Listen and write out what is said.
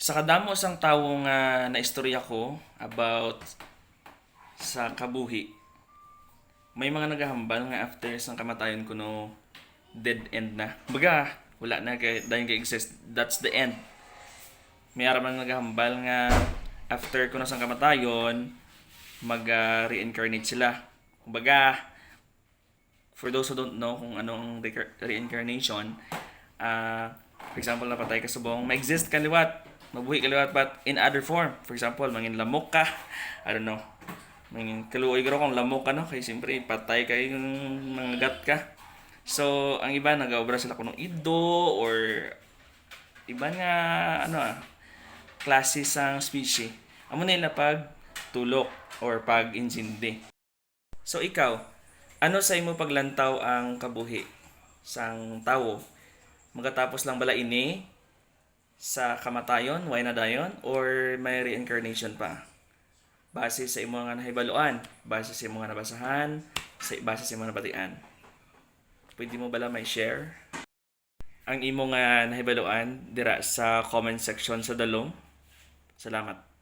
Sa kadamo sang tawo nga naistorya ko about sa kabuhi, may mga naghahambal nga after sang kamatayon ko no dead end na. Baga, wala na kay dahil kay exist. That's the end. May araw man naghahambal nga after ko na sang kamatayon, mag-reincarnate sila. Kumbaga, for those who don't know kung anong reincarnation, for example, napatay ka subong, ma-exist ka liwat, mabuhi ka liwat, but in other form. For example, mangin lamok ka, I don't know, mangin kaluoy ka kung lamok ka, no? Kaya siyempre, patay ka yung mga gat ka. So, ang iba, nag-aobra sila kung ido, or iba nga, klase sang species. Amo nila pag tulok or pag insindi. So, ikaw, ano sa imo paglantaw ang kabuhi sang tawo? Magatapos lang bala ini sa kamatayon, way na dayon, or may reincarnation pa? Base sa imo nga nahibaluan, base sa imo nga nabasahan, base sa imo nabatian. Pwede mo bala may share ang imo nga nahibaluan dira sa comment section sa dalong. Salamat.